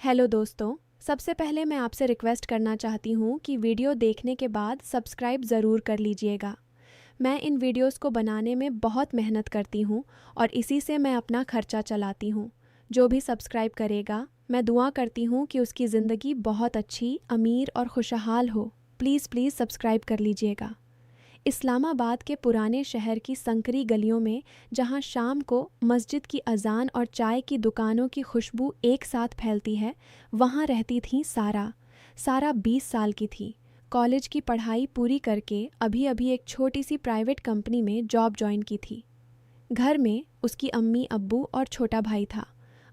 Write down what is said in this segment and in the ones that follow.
Hello दोस्तों। सबसे पहले मैं आपसे रिक्वेस्ट करना चाहती हूँ कि वीडियो देखने के बाद सब्सक्राइब ज़रूर कर लीजिएगा। मैं इन वीडियोस को बनाने में बहुत मेहनत करती हूँ और इसी से मैं अपना खर्चा चलाती हूँ। जो भी सब्सक्राइब करेगा, मैं दुआ करती हूँ कि उसकी ज़िंदगी बहुत अच्छी, अमीर और खुशहाल हो। प्लीज़ प्लीज़ सब्सक्राइब कर लीजिएगा। इस्लामाबाद के पुराने शहर की संकरी गलियों में, जहां शाम को मस्जिद की अजान और चाय की दुकानों की खुशबू एक साथ फैलती है, वहां रहती थी सारा। सारा 20 साल की थी। कॉलेज की पढ़ाई पूरी करके अभी अभी एक छोटी सी प्राइवेट कंपनी में जॉब ज्वाइन की थी। घर में उसकी अम्मी, अब्बू और छोटा भाई था।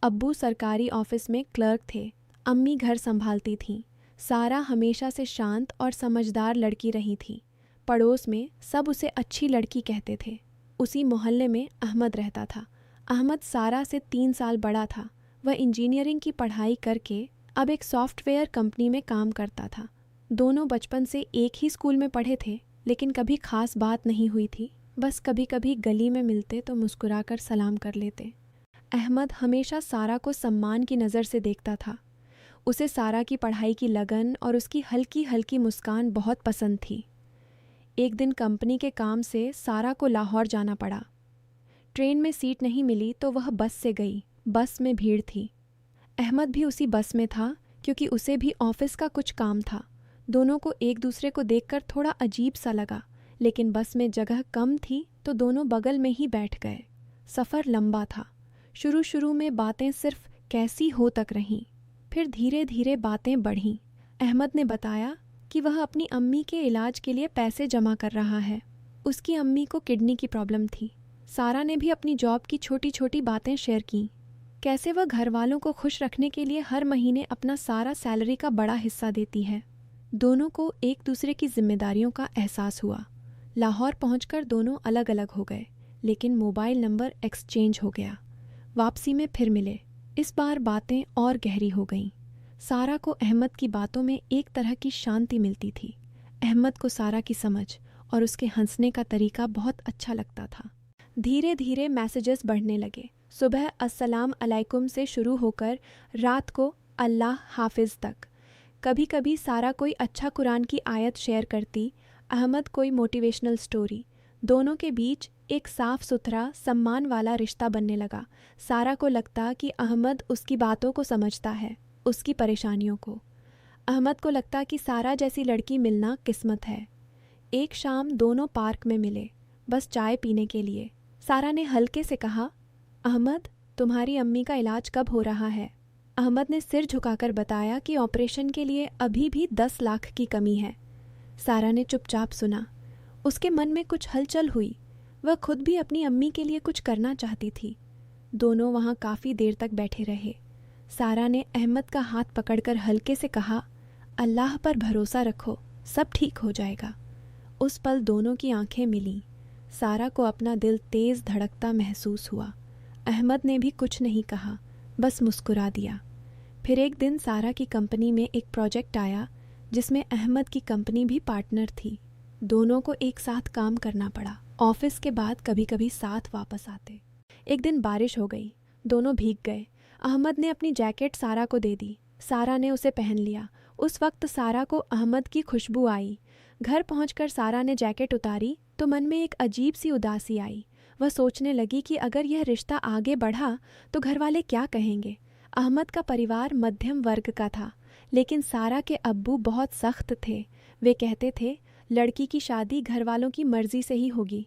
अब्बू सरकारी ऑफिस में क्लर्क थे, अम्मी घर संभालती थीं। सारा हमेशा से शांत और समझदार लड़की रही थी। पड़ोस में सब उसे अच्छी लड़की कहते थे। उसी मोहल्ले में अहमद रहता था। अहमद सारा से 3 साल बड़ा था। वह इंजीनियरिंग की पढ़ाई करके अब एक सॉफ्टवेयर कंपनी में काम करता था। दोनों बचपन से एक ही स्कूल में पढ़े थे, लेकिन कभी खास बात नहीं हुई थी। बस कभी कभी गली में मिलते तो मुस्कुराकर सलाम कर लेते। अहमद हमेशा सारा को सम्मान की नज़र से देखता था। उसे सारा की पढ़ाई की लगन और उसकी हल्की हल्की मुस्कान बहुत पसंद थी। एक दिन कंपनी के काम से सारा को लाहौर जाना पड़ा। ट्रेन में सीट नहीं मिली तो वह बस से गई। बस में भीड़ थी। अहमद भी उसी बस में था, क्योंकि उसे भी ऑफिस का कुछ काम था। दोनों को एक दूसरे को देखकर थोड़ा अजीब सा लगा, लेकिन बस में जगह कम थी तो दोनों बगल में ही बैठ गए। सफ़र लंबा था। शुरू शुरू में बातें सिर्फ कैसी हो तक रहीं, फिर धीरे धीरे बातें बढ़ीं। अहमद ने बताया कि वह अपनी अम्मी के इलाज के लिए पैसे जमा कर रहा है। उसकी अम्मी को किडनी की प्रॉब्लम थी। सारा ने भी अपनी जॉब की छोटी छोटी बातें शेयर की। कैसे वह घर वालों को खुश रखने के लिए हर महीने अपना सारा सैलरी का बड़ा हिस्सा देती है। दोनों को एक दूसरे की जिम्मेदारियों का एहसास हुआ। लाहौर पहुंचकर दोनों अलग अलग हो गए, लेकिन मोबाइल नंबर एक्सचेंज हो गया। वापसी में फिर मिले। इस बार बातें और गहरी हो गईं। सारा को अहमद की बातों में एक तरह की शांति मिलती थी। अहमद को सारा की समझ और उसके हंसने का तरीका बहुत अच्छा लगता था। धीरे धीरे मैसेजेस बढ़ने लगे। सुबह अस्सलाम अलैकुम से शुरू होकर रात को अल्लाह हाफिज़ तक। कभी कभी सारा कोई अच्छा कुरान की आयत शेयर करती, अहमद कोई मोटिवेशनल स्टोरी। दोनों के बीच एक साफ सुथरा, सम्मान वाला रिश्ता बनने लगा। सारा को लगता कि अहमद उसकी बातों को समझता है, उसकी परेशानियों को। अहमद को लगता कि सारा जैसी लड़की मिलना किस्मत है। एक शाम दोनों पार्क में मिले, बस चाय पीने के लिए। सारा ने हल्के से कहा, अहमद, तुम्हारी अम्मी का इलाज कब हो रहा है? अहमद ने सिर झुकाकर बताया कि ऑपरेशन के लिए अभी भी 10 लाख की कमी है। सारा ने चुपचाप सुना। उसके मन में कुछ हलचल हुई। वह खुद भी अपनी अम्मी के लिए कुछ करना चाहती थी। दोनों वहाँ काफ़ी देर तक बैठे रहे। सारा ने अहमद का हाथ पकड़कर हल्के से कहा, अल्लाह पर भरोसा रखो, सब ठीक हो जाएगा। उस पल दोनों की आंखें मिलीं। सारा को अपना दिल तेज़ धड़कता महसूस हुआ। अहमद ने भी कुछ नहीं कहा, बस मुस्कुरा दिया। फिर एक दिन सारा की कंपनी में एक प्रोजेक्ट आया, जिसमें अहमद की कंपनी भी पार्टनर थी। दोनों को एक साथ काम करना पड़ा। ऑफिस के बाद कभी कभी साथ वापस आते। एक दिन बारिश हो गई। दोनों भीग गए। अहमद ने अपनी जैकेट सारा को दे दी। सारा ने उसे पहन लिया। उस वक्त सारा को अहमद की खुशबू आई। घर पहुंचकर सारा ने जैकेट उतारी तो मन में एक अजीब सी उदासी आई। वह सोचने लगी कि अगर यह रिश्ता आगे बढ़ा तो घर वाले क्या कहेंगे। अहमद का परिवार मध्यम वर्ग का था, लेकिन सारा के अब्बू बहुत सख्त थे। वे कहते थे, लड़की की शादी घर वालों की मर्जी से ही होगी।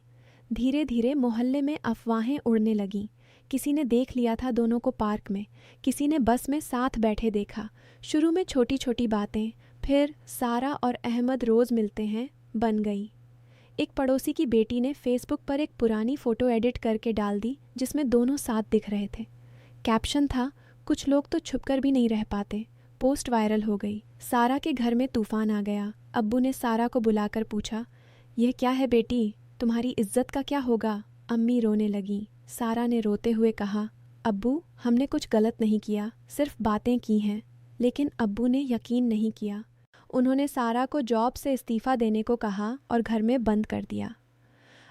धीरे धीरे मोहल्ले में अफवाहें उड़ने लगीं। किसी ने देख लिया था दोनों को पार्क में, किसी ने बस में साथ बैठे देखा। शुरू में छोटी छोटी बातें, फिर सारा और अहमद रोज़ मिलते हैं बन गई। एक पड़ोसी की बेटी ने फेसबुक पर एक पुरानी फ़ोटो एडिट करके डाल दी, जिसमें दोनों साथ दिख रहे थे। कैप्शन था, कुछ लोग तो छुपकर भी नहीं रह पाते। पोस्ट वायरल हो गई। सारा के घर में तूफान आ गया। अब्बू ने सारा को बुलाकर पूछा, यह क्या है बेटी, तुम्हारी इज्जत का क्या होगा? अम्मी रोने लगीं। सारा ने रोते हुए कहा, अब्बू, हमने कुछ गलत नहीं किया, सिर्फ बातें की हैं। लेकिन अब्बू ने यकीन नहीं किया। उन्होंने सारा को जॉब से इस्तीफ़ा देने को कहा और घर में बंद कर दिया।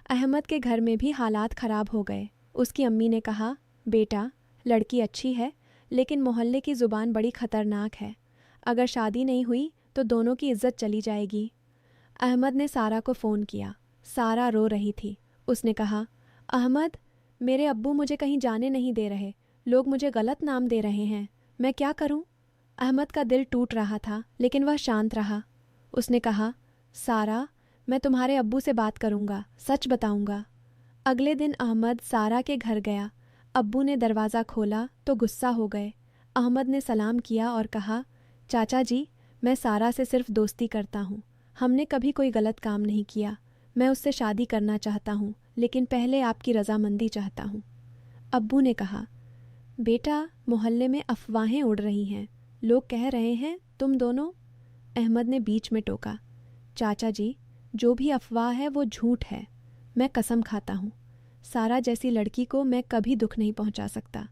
अहमद के घर में भी हालात ख़राब हो गए। उसकी अम्मी ने कहा, बेटा, लड़की अच्छी है, लेकिन मोहल्ले की ज़ुबान बड़ी ख़तरनाक है। अगर शादी नहीं हुई तो दोनों की इज्जत चली जाएगी। अहमद ने सारा को फ़ोन किया। सारा रो रही थी। उसने कहा, अहमद, मेरे अब्बू मुझे कहीं जाने नहीं दे रहे। लोग मुझे गलत नाम दे रहे हैं। मैं क्या करूं? अहमद का दिल टूट रहा था, लेकिन वह शांत रहा। उसने कहा, सारा, मैं तुम्हारे अब्बू से बात करूंगा, सच बताऊंगा। अगले दिन अहमद सारा के घर गया। अब्बू ने दरवाज़ा खोला तो गुस्सा हो गए। अहमद ने सलाम किया और कहा, चाचा जी, मैं सारा से सिर्फ दोस्ती करता हूँ। हमने कभी कोई गलत काम नहीं किया। मैं उससे शादी करना चाहता हूँ, लेकिन पहले आपकी रजामंदी चाहता हूँ। अब्बू ने कहा, बेटा, मोहल्ले में अफवाहें उड़ रही हैं। लोग कह रहे हैं तुम दोनों। अहमद ने बीच में टोका, चाचा जी, जो भी अफवाह है वो झूठ है। मैं कसम खाता हूँ, सारा जैसी लड़की को मैं कभी दुख नहीं पहुँचा सकता।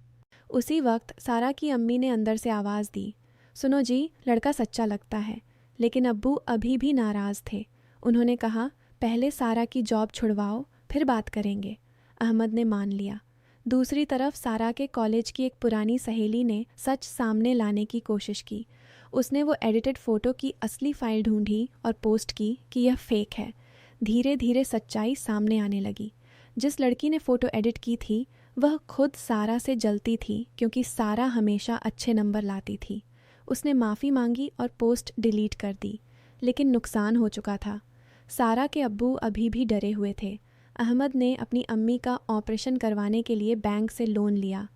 उसी वक्त सारा की अम्मी ने अंदर से आवाज़ दी, सुनो जी, लड़का सच्चा लगता है। लेकिन अब्बू अभी भी नाराज़ थे। उन्होंने कहा, पहले सारा की जॉब छुड़वाओ, फिर बात करेंगे। अहमद ने मान लिया। दूसरी तरफ सारा के कॉलेज की एक पुरानी सहेली ने सच सामने लाने की कोशिश की। उसने वो एडिटेड फ़ोटो की असली फ़ाइल ढूंढी और पोस्ट की कि यह फ़ेक है। धीरे धीरे सच्चाई सामने आने लगी। जिस लड़की ने फ़ोटो एडिट की थी वह खुद सारा से जलती थी, क्योंकि सारा हमेशा अच्छे नंबर लाती थी। उसने माफ़ी मांगी और पोस्ट डिलीट कर दी, लेकिन नुकसान हो चुका था। सारा के अब्बू अभी भी डरे हुए थे। अहमद ने अपनी अम्मी का ऑपरेशन करवाने के लिए बैंक से लोन लिया।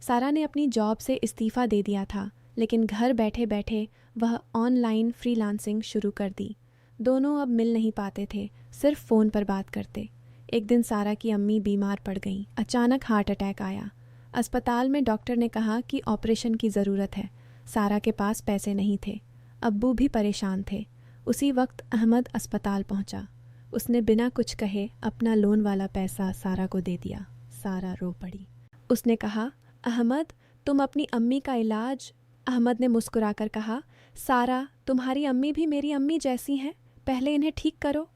सारा ने अपनी जॉब से इस्तीफ़ा दे दिया था, लेकिन घर बैठे बैठे वह ऑनलाइन फ्रीलांसिंग शुरू कर दी। दोनों अब मिल नहीं पाते थे, सिर्फ फ़ोन पर बात करते। एक दिन सारा की अम्मी बीमार पड़ गईं। अचानक हार्ट अटैक आया। अस्पताल में डॉक्टर ने कहा कि ऑपरेशन की ज़रूरत है। सारा के पास पैसे नहीं थे। अब्बू भी परेशान थे। उसी वक्त अहमद अस्पताल पहुंचा। उसने बिना कुछ कहे अपना लोन वाला पैसा सारा को दे दिया। सारा रो पड़ी। उसने कहा, अहमद, तुम अपनी अम्मी का इलाज। अहमद ने मुस्कुराकर कहा, सारा, तुम्हारी अम्मी भी मेरी अम्मी जैसी हैं, पहले इन्हें ठीक करो।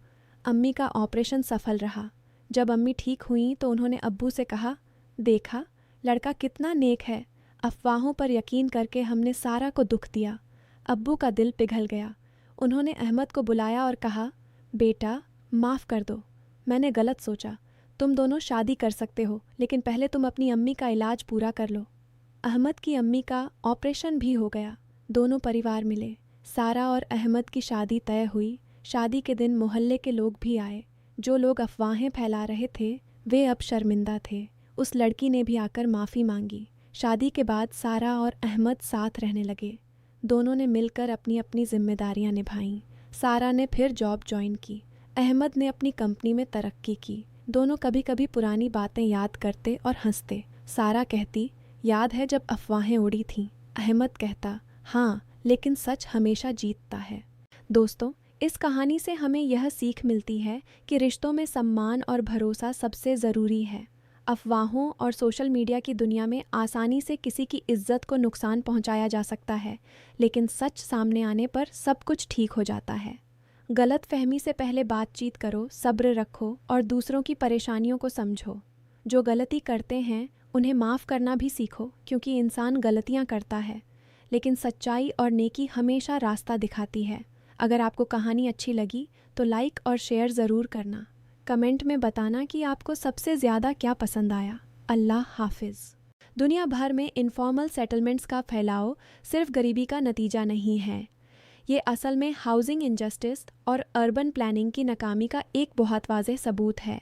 अम्मी का ऑपरेशन सफल रहा। जब अम्मी ठीक हुई तो उन्होंने अब्बू से कहा, देखा, लड़का कितना नेक है। अफवाहों पर यकीन करके हमने सारा को दुख दिया। अब्बू का दिल पिघल गया। उन्होंने अहमद को बुलाया और कहा, बेटा, माफ़ कर दो, मैंने गलत सोचा। तुम दोनों शादी कर सकते हो, लेकिन पहले तुम अपनी अम्मी का इलाज पूरा कर लो। अहमद की अम्मी का ऑपरेशन भी हो गया। दोनों परिवार मिले। सारा और अहमद की शादी तय हुई। शादी के दिन मोहल्ले के लोग भी आए। जो लोग अफवाहें फैला रहे थे वे अब शर्मिंदा थे। उस लड़की ने भी आकर माफ़ी मांगी। शादी के बाद सारा और अहमद साथ रहने लगे। दोनों ने मिलकर अपनी अपनी जिम्मेदारियां निभाईं। सारा ने फिर जॉब ज्वाइन की। अहमद ने अपनी कंपनी में तरक्की की। दोनों कभी कभी पुरानी बातें याद करते और हंसते। सारा कहती, याद है जब अफवाहें उड़ी थीं? अहमद कहता, हाँ, लेकिन सच हमेशा जीतता है। दोस्तों, इस कहानी से हमें यह सीख मिलती है कि रिश्तों में सम्मान और भरोसा सबसे ज़रूरी है। अफवाहों और सोशल मीडिया की दुनिया में आसानी से किसी की इज्जत को नुकसान पहुंचाया जा सकता है, लेकिन सच सामने आने पर सब कुछ ठीक हो जाता है। गलत फहमी से पहले बातचीत करो, सब्र रखो और दूसरों की परेशानियों को समझो। जो गलती करते हैं उन्हें माफ़ करना भी सीखो, क्योंकि इंसान गलतियां करता है, लेकिन सच्चाई और नेकी हमेशा रास्ता दिखाती है। अगर आपको कहानी अच्छी लगी तो लाइक और शेयर ज़रूर करना। कमेंट में बताना कि आपको सबसे ज़्यादा क्या पसंद आया। अल्लाह हाफिज़। दुनिया भर में इनफॉर्मल सेटलमेंट्स का फैलाव सिर्फ गरीबी का नतीजा नहीं है। ये असल में हाउसिंग इंजस्टिस और अर्बन प्लानिंग की नाकामी का एक बहुत वाज़ेह सबूत है।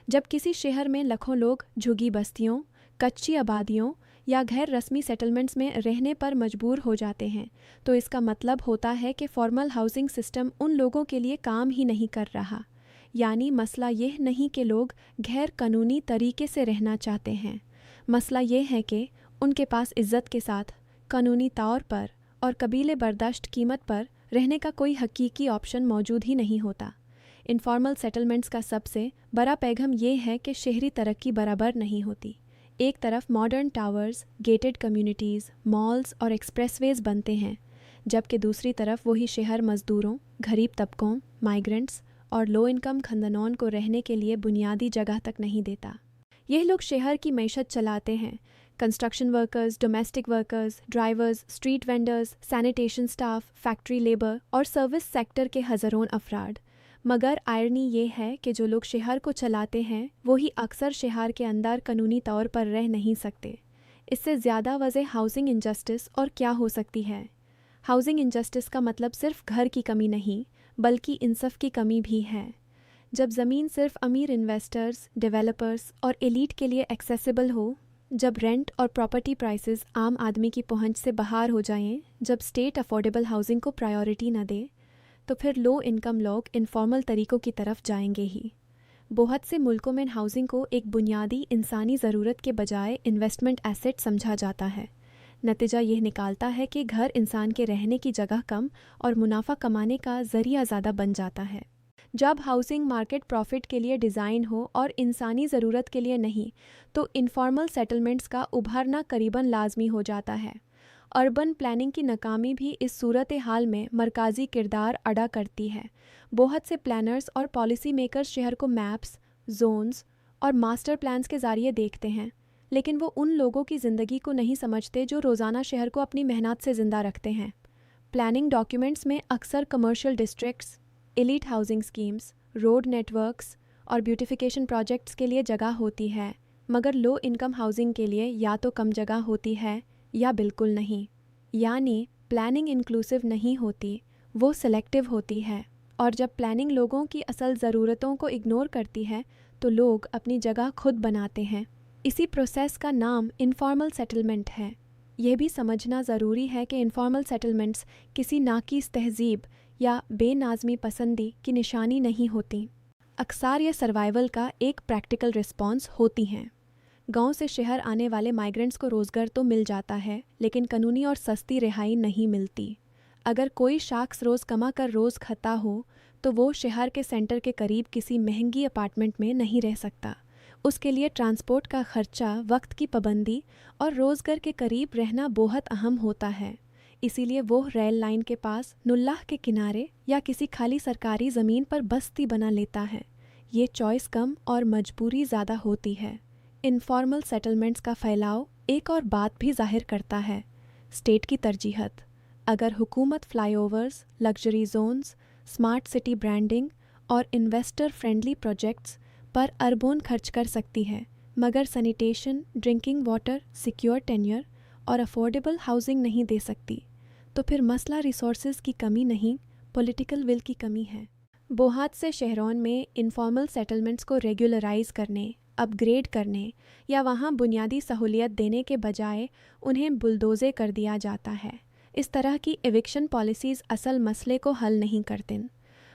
जब किसी शहर में लाखों लोग झुगी बस्तियों, कच्ची आबादियों या गैर रस्मी सेटलमेंट्स में रहने पर मजबूर हो जाते हैं, तो इसका मतलब होता है कि फॉर्मल हाउसिंग सिस्टम उन लोगों के लिए काम ही नहीं कर रहा। यानी मसला यह नहीं कि लोग गैर कानूनी तरीके से रहना चाहते हैं। मसला यह है कि उनके पास इज़्ज़त के साथ, कानूनी तौर पर और कबीले बर्दाश्त कीमत पर रहने का कोई हकीकी ऑप्शन मौजूद ही नहीं होता। इनफॉर्मल सेटलमेंट्स का सबसे बड़ा पैगाम ये है कि शहरी तरक्की बराबर नहीं होती। एक तरफ modern towers, gated communities, malls और एक्सप्रेसवेज बनते हैं, जबकि दूसरी तरफ वही शहर मज़दूरों, गरीब तबकों, माइग्रेंट्स और लो इनकम खंदनौन को रहने के लिए बुनियादी जगह तक नहीं देता। यह लोग शहर की मईशत चलाते हैं, construction workers, domestic workers, drivers, street vendors, sanitation staff, factory labour और सर्विस सेक्टर के हज़ारों अफराद। मगर आयरनी ये है कि जो लोग शहर को चलाते हैं वो ही अक्सर शहर के अंदर कानूनी तौर पर रह नहीं सकते। इससे ज़्यादा वजह हाउसिंग इंजस्टिस और क्या हो सकती है। हाउसिंग इंजस्टिस का मतलब सिर्फ घर की कमी नहीं बल्कि इंसाफ की कमी भी है। जब ज़मीन सिर्फ अमीर इन्वेस्टर्स, डेवलपर्स और एलीट के लिए एक्सेसिबल हो, जब रेंट और प्रॉपर्टी प्राइसेस आम आदमी की पहुंच से बाहर हो जाएं, जब स्टेट अफोर्डेबल हाउसिंग को प्रायोरिटी न दे, तो फिर लो इनकम लोग इनफॉर्मल तरीक़ों की तरफ जाएंगे ही। बहुत से मुल्कों में हाउसिंग को एक बुनियादी इंसानी ज़रूरत के बजाय इन्वेस्टमेंट एसेट समझा जाता है। नतीजा यह निकालता है कि घर इंसान के रहने की जगह कम और मुनाफा कमाने का ज़रिया ज़्यादा बन जाता है। जब हाउसिंग मार्केट प्रॉफिट के लिए डिज़ाइन हो और इंसानी ज़रूरत के लिए नहीं, तो इनफॉर्मल सेटलमेंट्स का उभरना करीबन लाजमी हो जाता है। अर्बन प्लानिंग की नाकामी भी इस सूरत हाल में मरकज़ी किरदार अदा करती है। बहुत से प्लानर्स और पॉलिसी मेकर्स शहर को मैप्स, जोन्स और मास्टर प्लान्स के ज़रिए देखते हैं, लेकिन वो उन लोगों की ज़िंदगी को नहीं समझते जो रोज़ाना शहर को अपनी मेहनत से ज़िंदा रखते हैं। प्लानिंग डॉक्यूमेंट्स में अक्सर commercial districts, elite housing schemes, road networks और ब्यूटिफिकेशन प्रोजेक्ट्स के लिए जगह होती है, मगर लो इनकम हाउसिंग के लिए या तो कम जगह होती है या बिल्कुल नहीं। यानी प्लानिंग इंक्लूसिव नहीं होती, वो सिलेक्टिव होती है। और जब प्लानिंग लोगों की असल ज़रूरतों को इग्नोर करती है तो लोग अपनी जगह खुद बनाते हैं। इसी प्रोसेस का नाम इनफॉर्मल सेटलमेंट है। यह भी समझना ज़रूरी है कि इनफॉर्मल सेटलमेंट्स किसी नाक़िस तहज़ीब या बेनाज़मी पसंदी की निशानी नहीं होती। अक्सर ये सर्वाइवल का एक प्रैक्टिकल रिस्पॉन्स होती हैं। गांव से शहर आने वाले माइग्रेंट्स को रोज़गार तो मिल जाता है, लेकिन कानूनी और सस्ती रिहाई नहीं मिलती। अगर कोई शख्स रोज़ कमा कर रोज़ खाता हो तो वो शहर के सेंटर के करीब किसी महंगी अपार्टमेंट में नहीं रह सकता। उसके लिए ट्रांसपोर्ट का खर्चा, वक्त की पाबंदी और रोज़गार के करीब रहना बहुत अहम होता है। इसीलिए वो रेल लाइन के पास, नुल्लाह के किनारे या किसी खाली सरकारी ज़मीन पर बस्ती बना लेता है। ये चॉइस कम और मजबूरी ज़्यादा होती है। इनफॉर्मल सेटलमेंट्स का फैलाव एक और बात भी जाहिर करता है, स्टेट की तरजीहत। अगर हुकूमत flyovers, luxury zones, smart city branding और इन्वेस्टर फ्रेंडली प्रोजेक्ट्स पर अरबों खर्च कर सकती है, मगर sanitation, drinking water, secure tenure और अफोर्डेबल हाउसिंग नहीं दे सकती, तो फिर मसला रिसोर्सेज की कमी नहीं, पॉलिटिकल विल की कमी है। बहुत से शहरों में इनफॉर्मल सेटलमेंट्स को रेगुलराइज करने, अपग्रेड करने या वहाँ बुनियादी सहूलियत देने के बजाय उन्हें बुलडोज़े कर दिया जाता है। इस तरह की एविक्शन पॉलिसीज़ असल मसले को हल नहीं करती,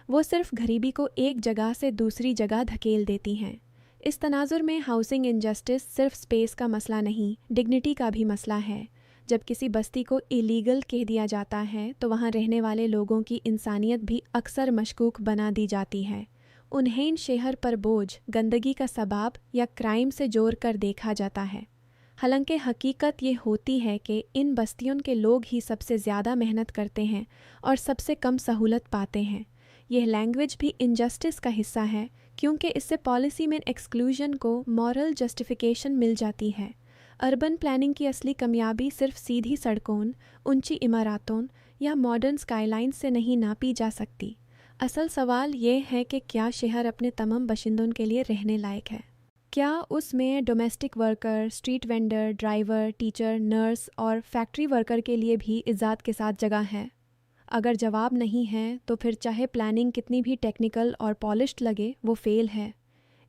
वो सिर्फ गरीबी को एक जगह से दूसरी जगह धकेल देती हैं। इस तनाजुर में हाउसिंग इनजस्टिस सिर्फ स्पेस का मसला नहीं, डिग्निटी का भी मसला है। जब किसी बस्ती को इलीगल कह दिया जाता है तो वहाँ रहने वाले लोगों की इंसानियत भी अक्सर मशकूक बना दी जाती है। उन्हें शहर पर बोझ, गंदगी का सबब या क्राइम से जोड़ कर देखा जाता है। हालांकि हकीकत ये होती है कि इन बस्तियों के लोग ही सबसे ज़्यादा मेहनत करते हैं और सबसे कम सहूलत पाते हैं। यह लैंग्वेज भी इनजस्टिस का हिस्सा है, क्योंकि इससे पॉलिसी में एक्सक्लूजन को मॉरल जस्टिफिकेशन मिल जाती है। अर्बन प्लानिंग की असली कामयाबी सिर्फ सीधी सड़कों, ऊंची इमारतों या मॉडर्न स्काईलाइंस से नहीं नापी जा सकती। असल सवाल ये है कि क्या शहर अपने तमाम बाशिंदों के लिए रहने लायक है? क्या उसमें domestic worker, street vendor, driver, teacher, nurse और फैक्ट्री वर्कर के लिए भी इज़्ज़त के साथ जगह है? अगर जवाब नहीं है तो फिर चाहे प्लानिंग कितनी भी टेक्निकल और पॉलिश्ड लगे, वो फेल है।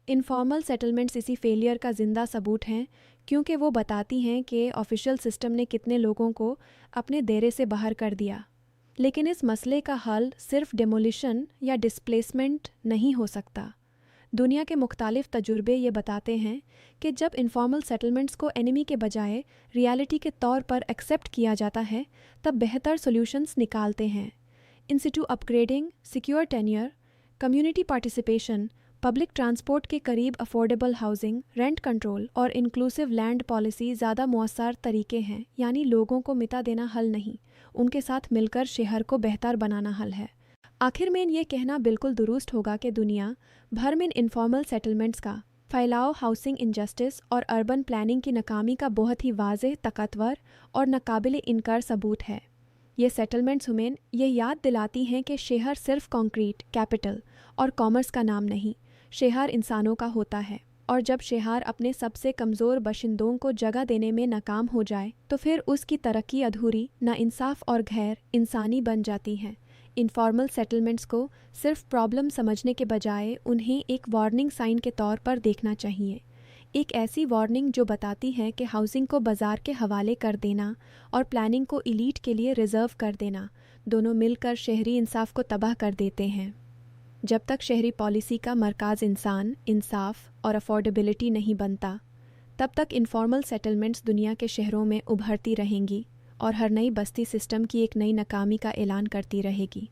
इनफॉर्मल सेटलमेंट्स इसी फेलियर का ज़िंदा सबूत हैं, क्योंकि वो बताती हैं कि ऑफिशियल सिस्टम ने कितने लोगों को अपने दायरे से बाहर कर दिया। लेकिन इस मसले का हल सिर्फ डिमोलिशन या डिस्प्लेसमेंट नहीं हो सकता। दुनिया के मुख्तालिफ तजुर्बे ये बताते हैं कि जब इनफॉर्मल सेटलमेंट्स को एनिमी के बजाय रियलिटी के तौर पर एक्सेप्ट किया जाता है, तब बेहतर सॉल्यूशंस निकालते हैं। In situ upgrading, secure tenure, community participation, public transport के करीब अफोर्डेबल हाउसिंग, रेंट कंट्रोल और इंक्लूसिव लैंड पॉलिसी ज़्यादा मौसर तरीके हैं। यानी लोगों को मिटा देना हल नहीं, उनके साथ मिलकर शहर को बेहतर बनाना हल है। आखिर में ये कहना बिल्कुल दुरुस्त होगा कि दुनिया भर में इनफॉर्मल सेटलमेंट्स का फैलाव हाउसिंग इनजस्टिस और अर्बन प्लानिंग की नाकामी का बहुत ही वाज़ेह, ताकतवर और नाकाबिले इनकार सबूत है। ये सेटलमेंट्स हमें ये याद दिलाती हैं कि शहर सिर्फ कंक्रीट, कैपिटल और कॉमर्स का नाम नहीं, शहर इंसानों का होता है। और जब शहर अपने सबसे कमज़ोर बाशिंदों को जगह देने में नाकाम हो जाए तो फिर उसकी तरक्की अधूरी, नाइंसाफ़ और गैर इंसानी बन जाती है। इनफॉर्मल सेटलमेंट्स को सिर्फ प्रॉब्लम समझने के बजाय उन्हें एक वार्निंग साइन के तौर पर देखना चाहिए। एक ऐसी वार्निंग जो बताती है कि हाउसिंग को बाज़ार के हवाले कर देना और प्लानिंग को इलीट के लिए रिज़र्व कर देना दोनों मिलकर शहरी इंसाफ को तबाह कर देते हैं। जब तक शहरी पॉलिसी का मरकज़ इंसान, इंसाफ और अफोर्डेबिलिटी नहीं बनता, तब तक इनफॉर्मल सेटलमेंट्स दुनिया के शहरों में उभरती रहेंगी और हर नई बस्ती सिस्टम की एक नई नाकामी का ऐलान करती रहेगी।